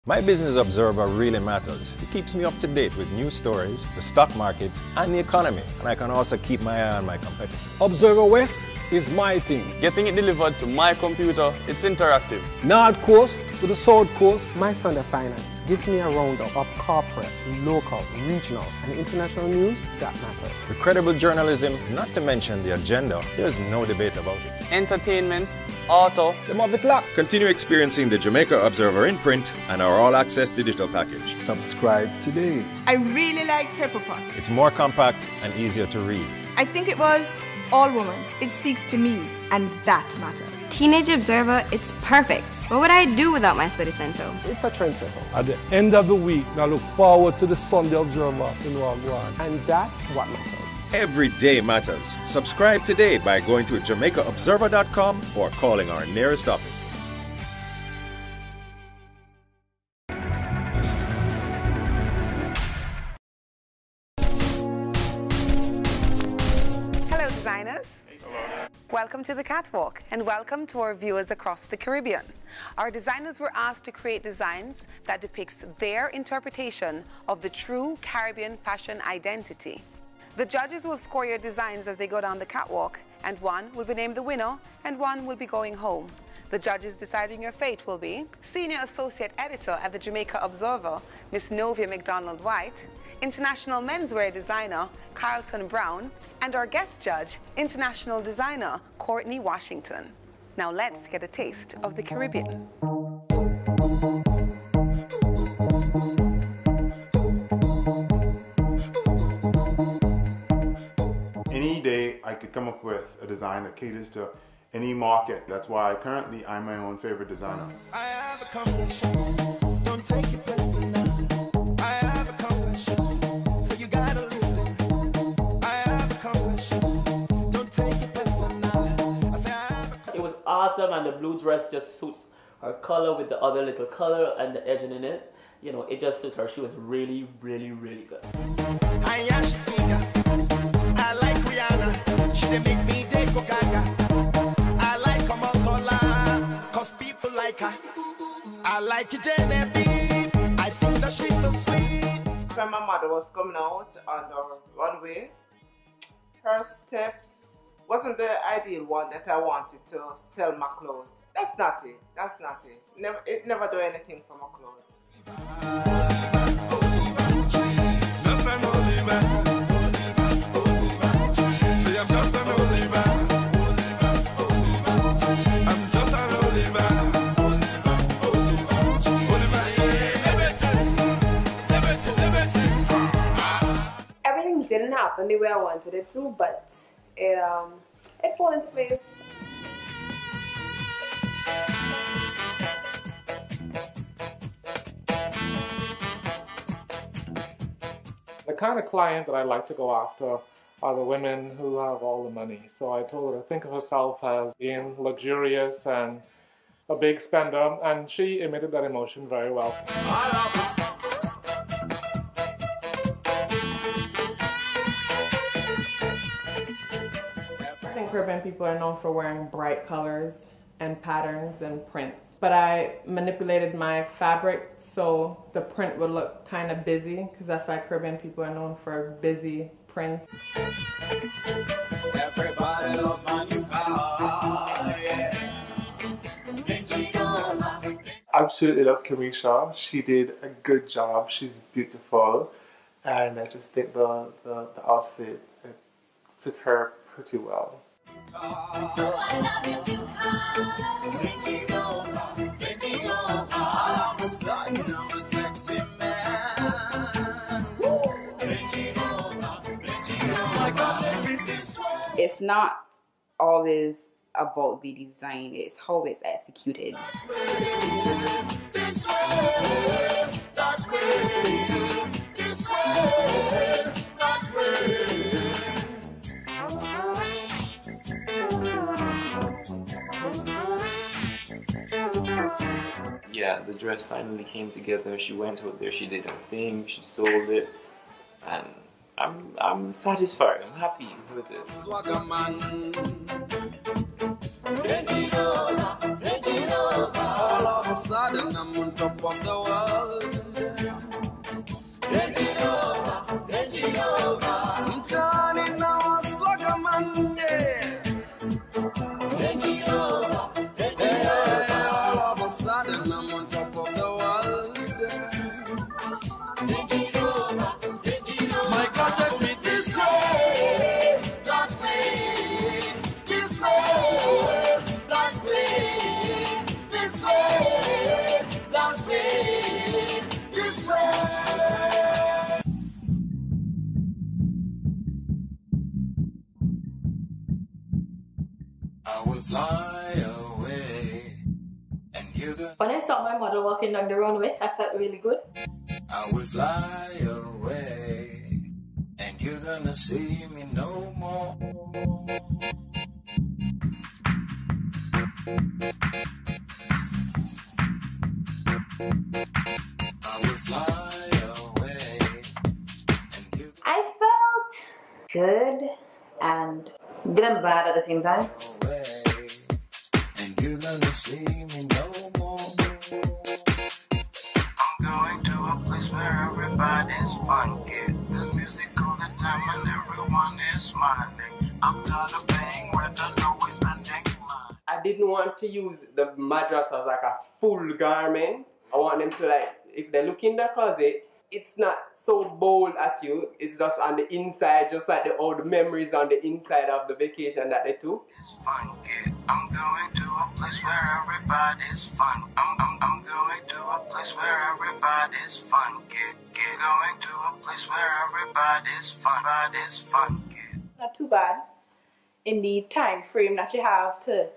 My business observer really matters. It keeps me up to date with news stories, the stock market, and the economy. And I can also keep my eye on my competitors. Observer West is my thing. Getting it delivered to my computer, it's interactive. North Coast to the South Coast. My Sunday Finance gives me a roundup of corporate, local, regional, and international news that matters. The credible journalism, not to mention the agenda, there's no debate about it. Entertainment, auto, The Move Clock. Continue experiencing the Jamaica Observer in print and our all-access digital package. Subscribe today. I really like Pepper Pot. It's more compact and easier to read. I think it was all woman. It speaks to me, and that matters. Teenage Observer, it's perfect. What would I do without my study center? It's a trendsetter. At the end of the week, I look forward to the Sunday Observer in Wagwan. And that's what matters. Every day matters. Subscribe today by going to JamaicaObserver.com or calling our nearest office. Hello designers. Welcome to the Catwalk and welcome to our viewers across the Caribbean. Our designers were asked to create designs that depicts their interpretation of the true Caribbean fashion identity. The judges will score your designs as they go down the catwalk, and one will be named the winner and one will be going home. The judges deciding your fate will be Senior Associate Editor at the Jamaica Observer, Miss Novia McDonald-White, International Menswear Designer, Carlton Brown, and our guest judge, International Designer, Courtney Washington. Now let's get a taste of the Caribbean. Any day I could come up with a design that caters to any market. That's why currently I'm my own favorite designer. I have a confession, don't take it personal. I have a confession, so you gotta listen. I have a confession, don't take it personal. I say I have a It was awesome, and the blue dress just suits her color with the other little color and the edging in it. You know, it just suits her. She was really, really, really good. I am speaker. I like Rihanna, she dey make me dey go gaga. I like Omotola, cause people like her. I like Genevieve, I think that she's so sweet. When my mother was coming out on the runway, her steps wasn't the ideal one that I wanted to sell my clothes. That's not it, that's not it. It never do anything for my clothes. Everything didn't happen the way I wanted it to, but it fell into place. The kind of client that I like to go after are the women who have all the money. So I told her to think of herself as being luxurious and a big spender, and she emitted that emotion very well. I think Caribbean people are known for wearing bright colors and patterns and prints. But I manipulated my fabric so the print would look kind of busy, because I feel like Caribbean people are known for busy prints. Everybody loves my new car, yeah. Absolutely love Kamisha. She did a good job. She's beautiful, and I just think the outfit it fit her pretty well. It's not always about the design, it's how it's executed. Yeah, the dress finally came together. She went out there, she did her thing, she sold it, and I'm satisfied. I'm happy with this. All of a sudden I'm on top of the world. fly away. And you're gonna... When I saw my model walking down the runway, I felt really good. I will fly away. And you're gonna see me no more. I will fly away. I felt good and good and bad at the same time. And you're gonna see me no more. I'm going to a place where everybody's funky. There's music all the time and everyone is smiling. I'm tired of paying rent and always spending money. I didn't want to use the madras as like a full garment. I want them to, like, if they look in their closet, it's not so bold at you. It's just on the inside, just like the old memories on the inside of the vacation that they took. It's funky. I'm going to a place where everybody's fun. I'm going to a place where everybody's funky. Going to a place where everybody's fun. Everybody's funky. Not too bad. In the time frame that you have to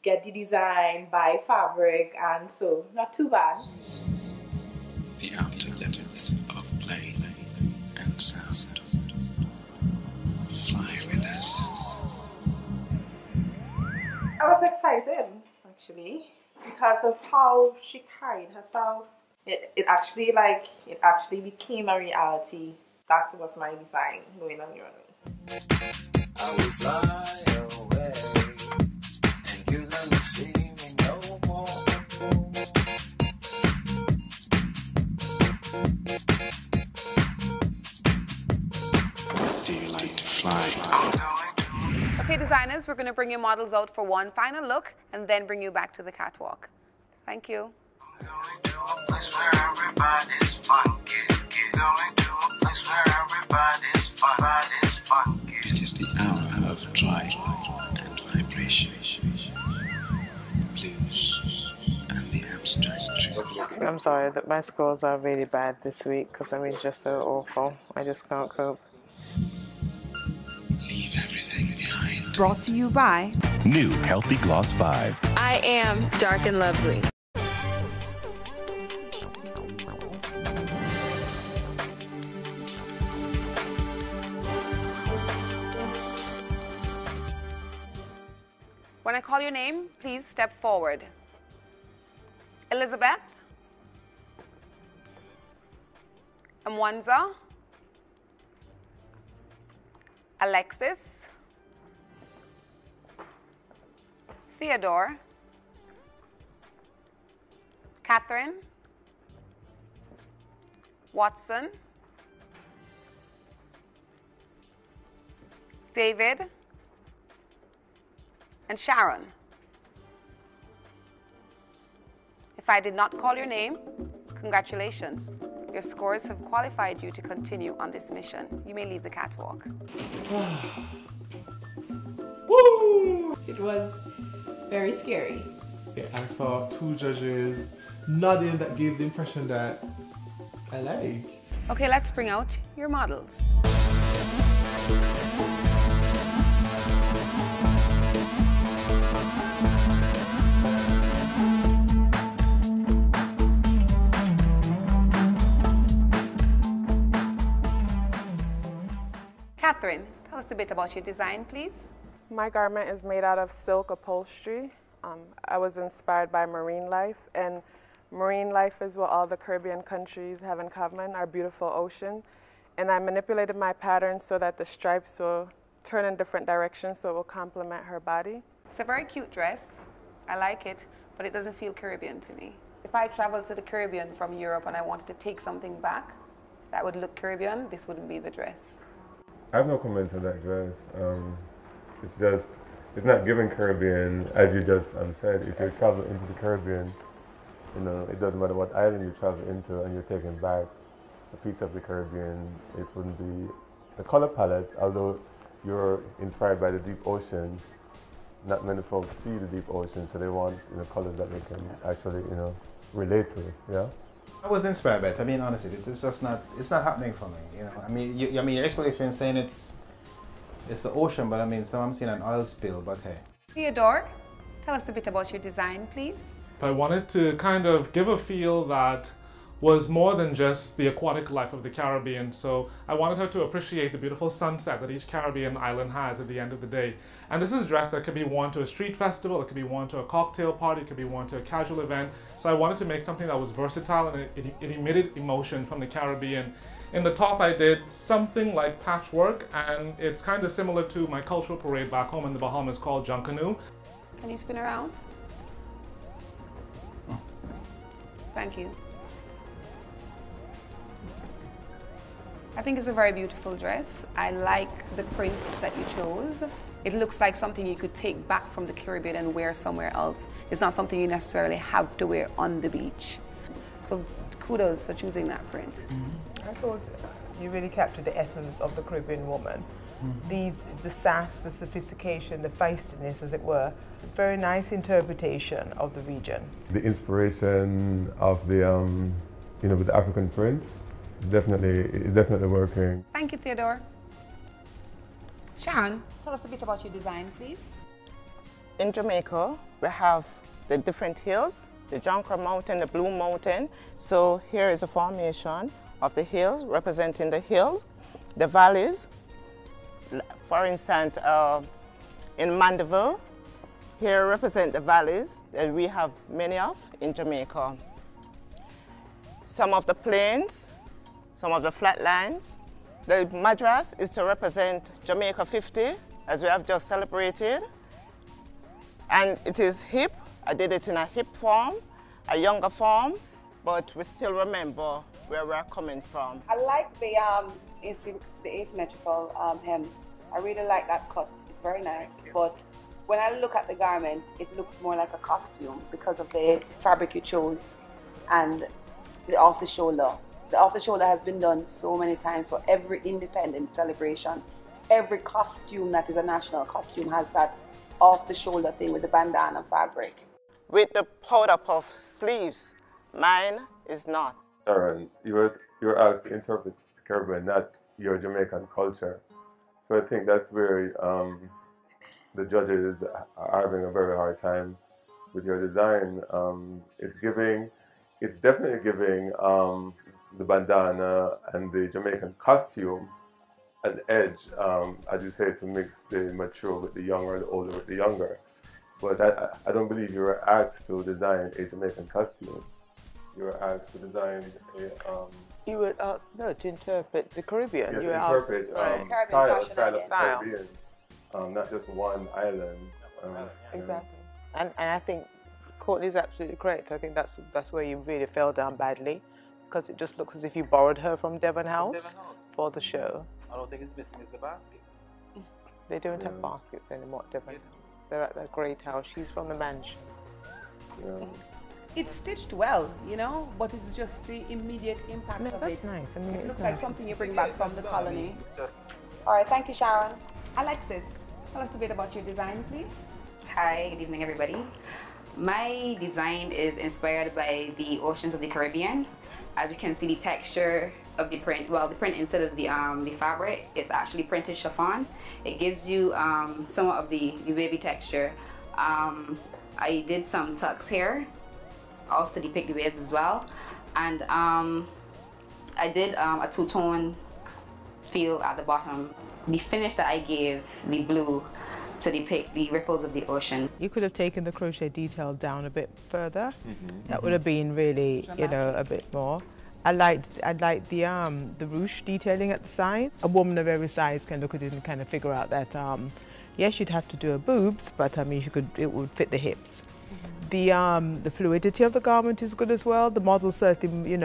get the design, buy fabric, and so not too bad. The outer limits of play and sound. Fly with us. I was excited, actually, because of how she carried herself. It actually became a reality. That was my design, going on the runway. I will fly away, and you're gonna see me no more. Do you like to fly? Okay, designers, we're going to bring your models out for one final look and then bring you back to the catwalk. Thank you. Place where everybody's funky. Going to a place where everybody's funky. It is the hour of drive and vibration. Blues and the abstract truth. I'm sorry that my scores are really bad this week because I mean just so awful. I just can't cope. Leave everything behind. Brought to you by New Healthy Gloss 5. I am dark and lovely. When I call your name, please step forward. Elizabeth, Mwanza, Alexis, Theodore, Catherine, Watson, David, and Sharon. If I did not call your name, congratulations. Your scores have qualified you to continue on this mission. You may leave the catwalk. Woo! It was very scary. Yeah, I saw two judges nodding that gave the impression that I like. Okay, let's bring out your models. Catherine, tell us a bit about your design, please. My garment is made out of silk upholstery. I was inspired by marine life, and marine life is what all the Caribbean countries have in common, our beautiful ocean. And I manipulated my pattern so that the stripes will turn in different directions so it will complement her body. It's a very cute dress. I like it, but it doesn't feel Caribbean to me. If I traveled to the Caribbean from Europe and I wanted to take something back that would look Caribbean, this wouldn't be the dress. I have no comment on that dress. It's not giving Caribbean, as you just said. If you travel into the Caribbean, you know, it doesn't matter what island you travel into and you're taking back a piece of the Caribbean, it wouldn't be the color palette, although you're inspired by the deep ocean. Not many folks see the deep ocean, so they want, you know, colors that they can actually, you know, relate to. Yeah. I was inspired by it. I mean, honestly, it's just not. It's not happening for me. You know. I mean, your explanation saying it's the ocean, but I mean, so I'm seeing an oil spill. But hey. Theodore, Tell us a bit about your design, please. I wanted to kind of give a feel that was more than just the aquatic life of the Caribbean. So I wanted her to appreciate the beautiful sunset that each Caribbean island has at the end of the day. And this is a dress that could be worn to a street festival, it could be worn to a cocktail party, it could be worn to a casual event. So I wanted to make something that was versatile and it emitted emotion from the Caribbean. In the top I did something like patchwork, and it's kind of similar to my cultural parade back home in the Bahamas called Junkanoo. Can you spin around? Thank you. I think it's a very beautiful dress. I like the prints that you chose. It looks like something you could take back from the Caribbean and wear somewhere else. It's not something you necessarily have to wear on the beach. So kudos for choosing that print. I thought you really captured the essence of the Caribbean woman. The sass, the sophistication, the feistiness, as it were. A very nice interpretation of the region. The inspiration of the, with the African print, it's definitely working. Thank you, Theodore. Sharon, tell us a bit about your design, please. In Jamaica, we have the different hills, the Jonker Mountain, the Blue Mountain. So here is a formation of the hills, representing the hills, the valleys. For instance, in Mandeville, here represent the valleys that we have many of in Jamaica. Some of the plains, some of the flatlands. The Madras is to represent Jamaica 50, as we have just celebrated. And it is hip. I did it in a hip form, a younger form, but we still remember where we're coming from. I like the asymmetrical hem. I really like that cut. It's very nice. But when I look at the garment, it looks more like a costume because of the fabric you chose and the off-the-shoulder. The off-the-shoulder has been done so many times for every independent celebration. Every costume that is a national costume has that off-the-shoulder thing with the bandana fabric. With the powder puff sleeves, mine is not. Sharon, you were asked to interpret the Caribbean, not your Jamaican culture. So I think that's where the judges are having a very hard time with your design. It's definitely giving the bandana and the Jamaican costume an edge, as you say, to mix the mature with the younger, the older with the younger. But I don't believe you were asked to design a Jamaican costume. You were asked to design a... You were asked, no, to interpret the Caribbean. Yeah, you were to asked, interpret right. style of Caribbean, not just one island. Exactly. And I think Courtney's absolutely correct. I think that's where you really fell down badly, because it just looks as if you borrowed her from Devon House for the show. I don't think it's missing is the basket. They don't have baskets anymore at Devon House. They're at the great house. She's from the mansion. It's stitched well, but it's just the immediate impact of that's it. nice. I mean, It it's looks nice. like something you bring back from the colony. All right, thank you, Sharon. Alexis, tell us a bit about your design, please. Hi, good evening, everybody. My design is inspired by the oceans of the Caribbean. As you can see, the texture of the print, the print instead of the fabric, it's actually printed chiffon. It gives you somewhat of the wavy texture. I did some tucks here, also to depict the waves as well. And I did a two-tone feel at the bottom. The finish that I gave, the blue, to depict the ripples of the ocean. You could have taken the crochet detail down a bit further. That would have been really, a bit more. I liked the ruche detailing at the side. A woman of every size can look at it and kind of figure out that, yes, you'd have to do her boobs, but I mean, it would fit the hips. The fluidity of the garment is good as well. The model certainly,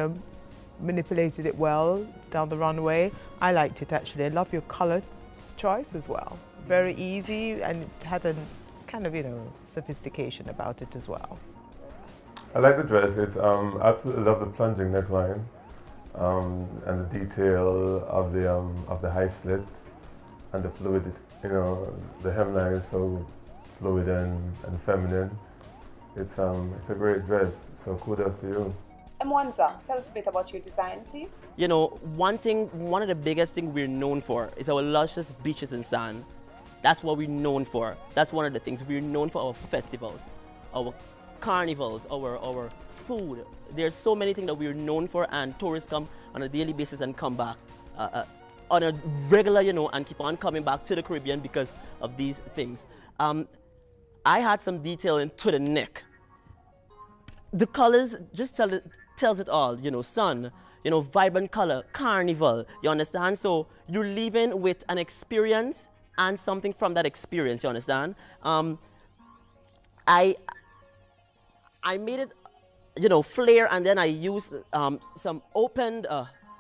manipulated it well down the runway. I liked it actually. I love your color choice as well. Very easy, and it had a kind of, sophistication about it as well. I like the dress. It's absolutely love the plunging neckline and the detail of the high slit and the fluidity. The hemline is so fluid and feminine. It's a great dress. So kudos to you. Mwanza, tell us a bit about your design, please. One of the biggest things we're known for is our luscious beaches and sand. That's what we're known for. That's one of the things we're known for: our festivals, our carnivals, our food. There's so many things that we're known for, and tourists come on a daily basis and come back on a regular, and keep on coming back to the Caribbean because of these things. I had some detailing to the neck. The colors just tells it all, sun, vibrant color, carnival, you understand? So you're leaving with an experience and something from that experience, you understand? I made it, flare, and then I used some opened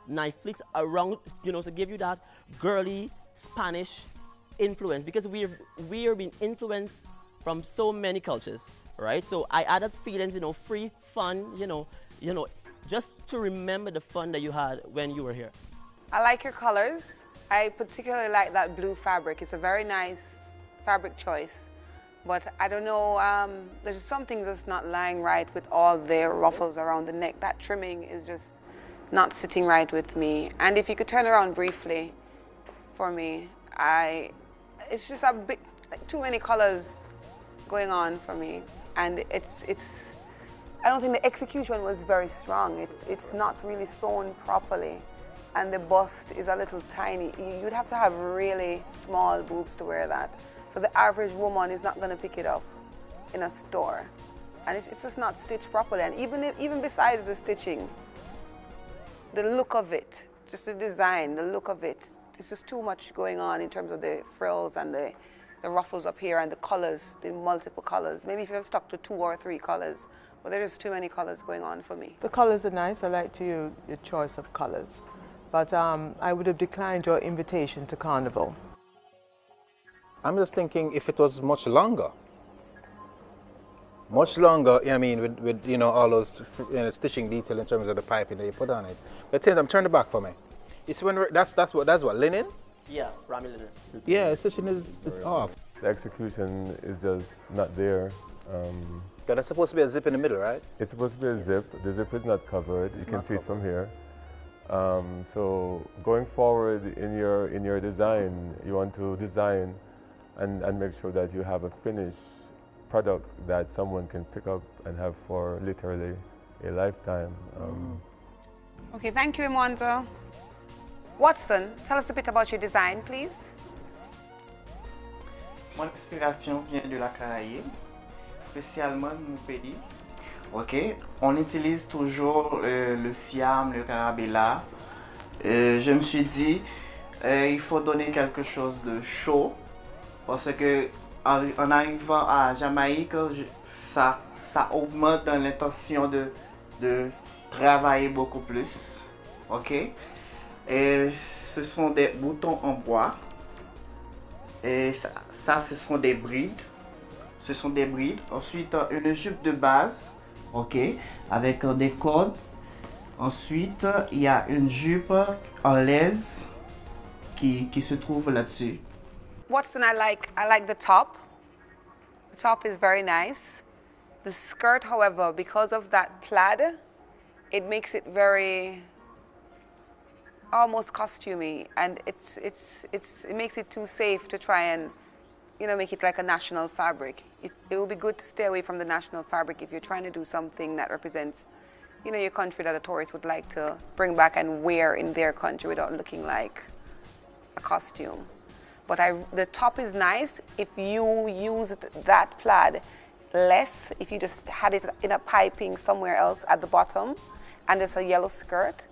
knife flicks around, to give you that girly Spanish influence, because we're being influenced from so many cultures, right? So I added feelings, free, fun, just to remember the fun that you had when you were here. I like your colors. I particularly like that blue fabric. It's a very nice fabric choice. But I don't know, there's some things that's not lying right with all the ruffles around the neck. That trimming is just not sitting right with me. And if you could turn around briefly for me, it's just a bit, too many colors going on for me. And I don't think the execution was very strong. It's not really sewn properly. And the bust is a little tiny. You'd have to have really small boobs to wear that. So the average woman is not going to pick it up in a store. And it's just not stitched properly. And even besides the stitching, the look of it, just the design, the look of it, it's just too much going on in terms of the frills and the ruffles up here and the colors, the multiple colors. Maybe if you have stuck to 2 or 3 colors, but there's too many colors going on for me. The colors are nice. I like your choice of colors. But I would have declined your invitation to Carnival. I'm just thinking if it was much longer. Much longer, with all those stitching detail in terms of the piping that you put on it. But turn it back for me. It's when that's what linen? Yeah, Rami linen. Yeah, the stitching is off. The execution is just not there. But that's supposed to be a zip in the middle, right? It's supposed to be a zip. The zip is not covered. You can see it from here. So going forward in your design, you want to design and make sure that you have a finished product that someone can pick up and have for literally a lifetime. Okay, thank you, Imonzo. Watson, tell us a bit about your design, please. Mon inspiration vient de la Caraïbe, spécialement de mon pays. Ok, on utilise toujours le siam, le carabella. Je me suis dit, il faut donner quelque chose de chaud parce que en arrivant à Jamaïque, ça augmente dans l'intention de travailler beaucoup plus. Ok, et ce sont des boutons en bois. Et ça ce sont des brides. Ce sont des brides. Ensuite, une jupe de base. Ok, avec des cordes. Ensuite, il y a une jupe en laise qui se trouve là-dessus. Watson, I like the top. The top is very nice. The skirt, however, because of that plaid, it makes it very almost costumey, and it makes it too safe to try and make it like a national fabric. It would be good to stay away from the national fabric if you're trying to do something that represents, your country that a tourist would like to bring back and wear in their country without looking like a costume. But the top is nice if you used that plaid less, if you just had it in a piping somewhere else at the bottom and just a yellow skirt,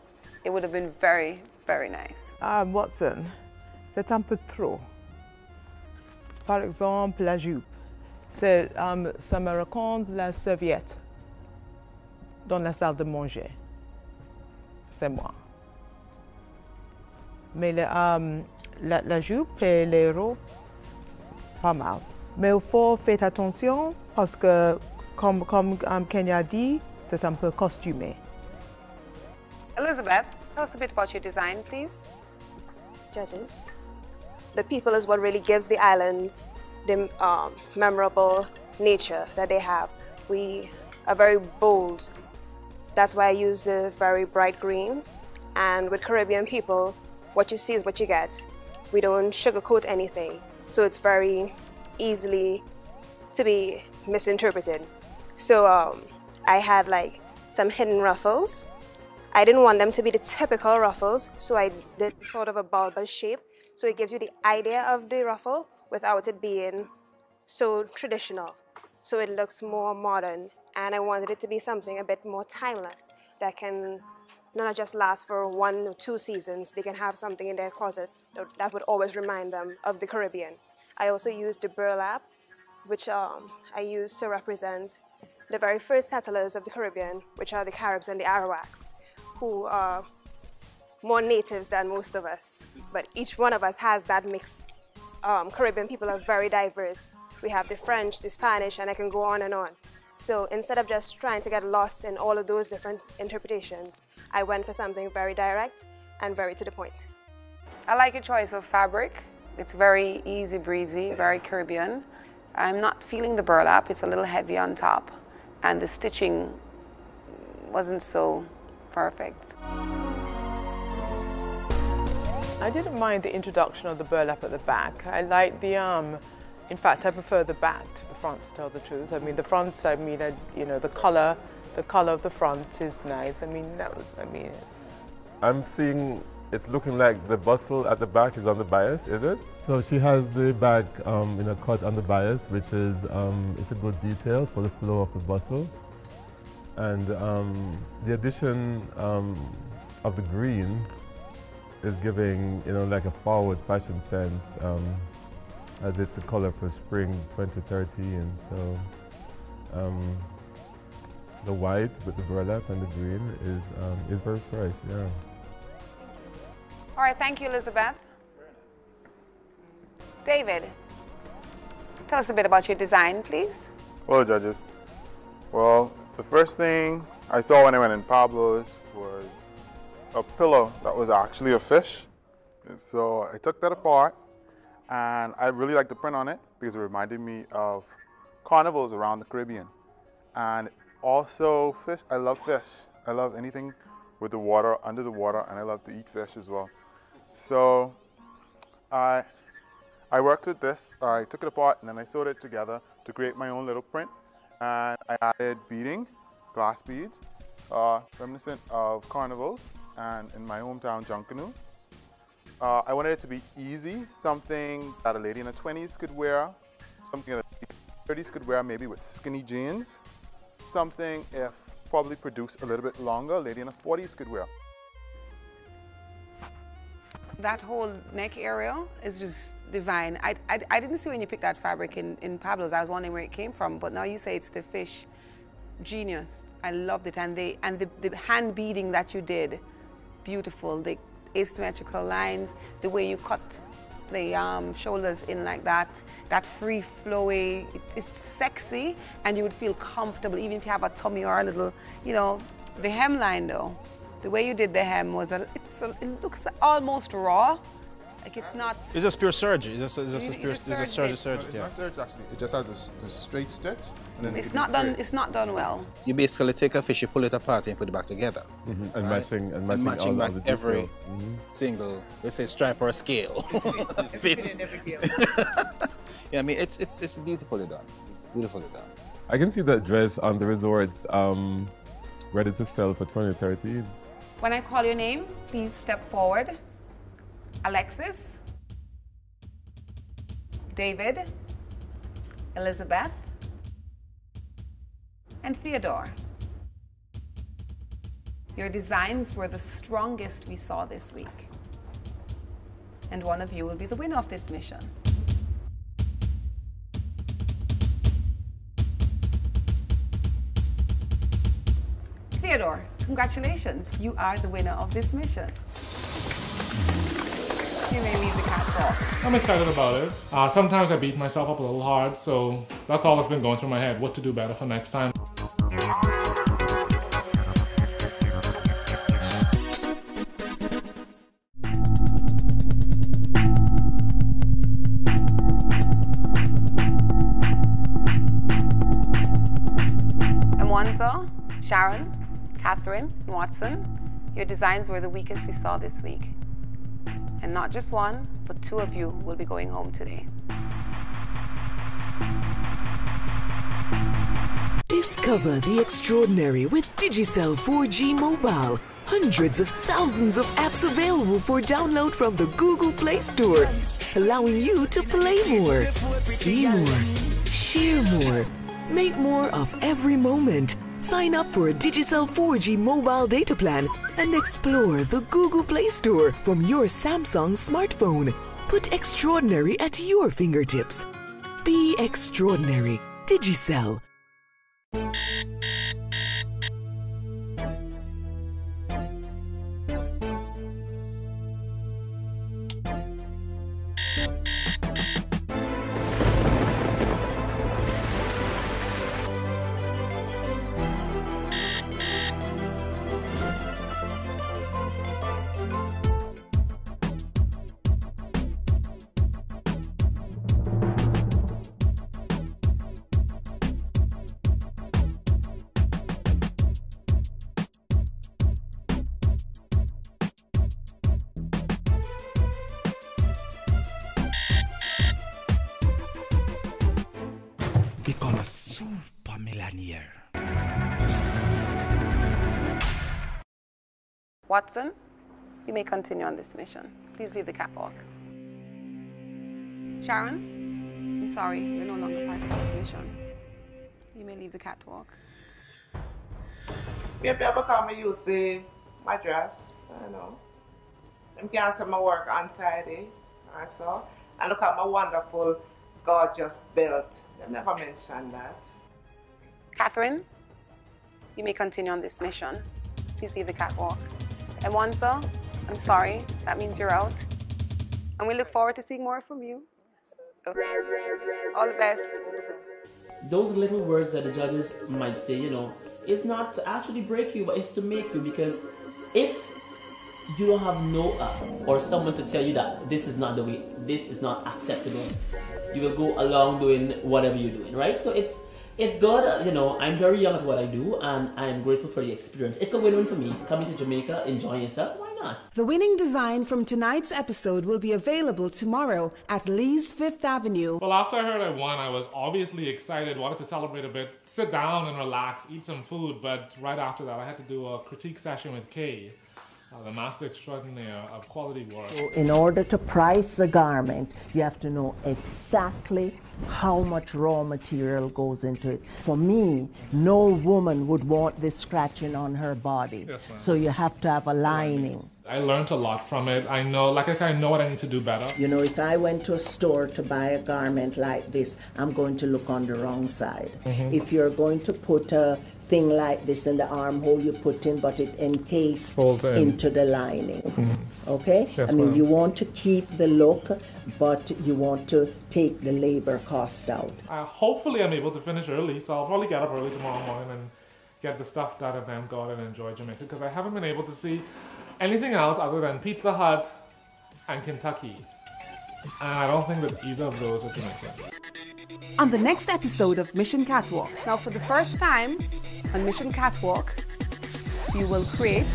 it would have been very, very nice. Watson, c'est un peu trop. Par exemple, la jupe. Ça me raconte la serviette dans la salle de manger. C'est moi. Mais la jupe et les robes, pas mal. Mais il faut faire attention parce que, comme Kenya dit, c'est un peu costumé. Elizabeth, tell us a bit about your design, please. Judges, the people is what really gives the islands the memorable nature that they have. We are very bold. That's why I use the very bright green. And with Caribbean people, what you see is what you get. We don't sugarcoat anything. so it's very easily to be misinterpreted. So I had like some hidden ruffles. I didn't want them to be the typical ruffles, so I did sort of a bulbous shape, so it gives you the idea of the ruffle without it being so traditional. So it looks more modern, and I wanted it to be something a bit more timeless that can not just last for 1 or 2 seasons. They can have something in their closet that would always remind them of the Caribbean. I also used the burlap, which I used to represent the very first settlers of the Caribbean, which are the Caribs and the Arawaks, who are more natives than most of us. But each one of us has that mix. Caribbean people are very diverse. We have the French, the Spanish, and I can go on and on. So instead of just trying to get lost in all of those different interpretations, I went for something very direct and very to the point. I like your choice of fabric. It's very easy breezy, very Caribbean. I'm not feeling the burlap, it's a little heavy on top, and the stitching wasn't so perfect. I didn't mind the introduction of the burlap at the back. I like the in fact, I prefer the back to the front, to tell the truth. I mean, the front, you know, the color of the front is nice. I mean, it's... I'm seeing it's looking like the bustle at the back is on the bias, is it? So she has the back cut on the bias, which is it's a good detail for the flow of the bustle. And the addition of the green is giving, like a forward fashion sense, as it's the color for spring 2013. And so the white with the burlap and the green is very fresh, yeah. All right, thank you, Elizabeth. David, tell us a bit about your design, please. Hello, judges. Well, the first thing I saw when I went in Pablo's was a pillow that was actually a fish. And so I took that apart, and I really liked the print on it because it reminded me of carnivals around the Caribbean. And also fish, I love fish. I love anything with the water, under the water, and I love to eat fish as well. So I worked with this. I took it apart and then I sewed it together to create my own little print. And I added beading, glass beads, reminiscent of carnivals, and in my hometown, Junkanoo. I wanted it to be easy, something that a lady in her 20s could wear, something that a 30s could wear maybe with skinny jeans, something if probably produced a little bit longer, a lady in her 40s could wear. That whole neck area is just divine. I didn't see when you picked that fabric in Pablo's. I was wondering where it came from, but now you say it's the fish. Genius. I loved it. And the hand beading that you did, beautiful. The asymmetrical lines, the way you cut the shoulders in like that, that free flowy, it's sexy, and you would feel comfortable even if you have a tummy or a little, the hemline though. The way you did the hem was, it looks almost raw. Like it's not... It's just pure serge. It's just a serge. It's not serge actually. It just has a straight stitch. And then it's not done. It's not done well. You basically take a fish, you pull it apart, and put it back together. Mm-hmm. And right? matching back all the every mm-hmm. single, let's say, stripe or a scale. Yeah, I mean, it's beautifully done. Beautifully done. I can see that dress on the resorts, ready to sell for 2013. When I call your name, please step forward. Alexis, David, Elizabeth, and Theodore. Your designs were the strongest we saw this week. And one of you will be the winner of this mission. Theodore, congratulations. You are the winner of this mission. You may leave the catwalk. I'm excited about it. Sometimes I beat myself up a little hard, so that's all that's been going through my head, what to do better for next time. Mwanza, Sharon, Catherine, and Watson, your designs were the weakest we saw this week. And not just one, but two of you will be going home today. Discover the extraordinary with Digicel 4G Mobile. Hundreds of thousands of apps available for download from the Google Play Store, allowing you to play more, see more, share more, make more of every moment. Sign up for a Digicel 4G mobile data plan and explore the Google Play Store from your Samsung smartphone. Put extraordinary at your fingertips. Be extraordinary. Digicel. Become a super millionaire. Watson, you may continue on this mission. Please leave the catwalk. Sharon, I'm sorry, you're no longer part of this mission. You may leave the catwalk. Maybe I become used to my dress, I know. I can't say my work untidy, I saw. And look at my wonderful, gorgeous belt. They never mentioned that. Catherine, you may continue on this mission. Please leave the catwalk. Ewansa, I'm sorry, that means you're out. And we look forward to seeing more from you. Okay. All the best. Those little words that the judges might say, you know, is not to actually break you, but it's to make you, because if you don't have no or someone to tell you that this is not the way, this is not acceptable, you will go along doing whatever you're doing, right? So it's good, you know, I'm very young at what I do and I'm grateful for the experience. It's a win-win for me, coming to Jamaica, enjoying yourself, why not? The winning design from tonight's episode will be available tomorrow at Lee's 5th Avenue. Well, after I heard I won, I was obviously excited, wanted to celebrate a bit, sit down and relax, eat some food, but right after that I had to do a critique session with Kay, the master extraordinaire of quality work. So in order to price a garment, you have to know exactly how much raw material goes into it. For me, no woman would want this scratching on her body. Yes, ma'am. So you have to have a lining. I learned a lot from it. I know, like I said, I know what I need to do better. You know, if I went to a store to buy a garment like this, I'm going to look on the wrong side. Mhm. If you're going to put a thing like this in the armhole, you put in, but it encased Folds in. into the lining. Mhm. Okay? Yes, I mean, ma'am. you want to keep the look, but you want to take the labor cost out. Hopefully I'm able to finish early, so I'll probably get up early tomorrow morning and get the stuff done and then go out and enjoy Jamaica, because I haven't been able to see anything else other than Pizza Hut and Kentucky. And I don't think that either of those are Jamaican. On the next episode of Mission Catwalk. Now, for the first time on Mission Catwalk, you will create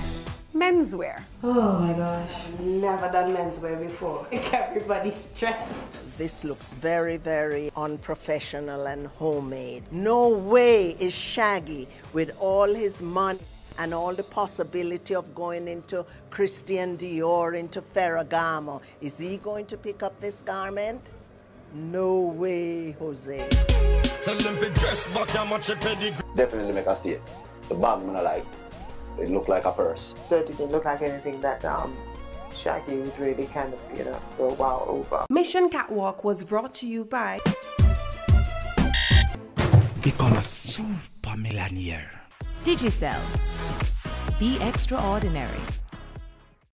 menswear. Oh my gosh. Never done menswear before. Like everybody's stressed. This looks very, very unprofessional and homemade. No way is Shaggy, with all his money and all the possibility of going into Christian Dior, into Ferragamo, is he going to pick up this garment? No way, Jose. Definitely make a stay. The bag, man, I like. It look like a purse. So it didn't look like anything that Shaggy would really kind of, go wow over. Mission Catwalk was brought to you by Become a super millionaire. Digicel. Be extraordinary.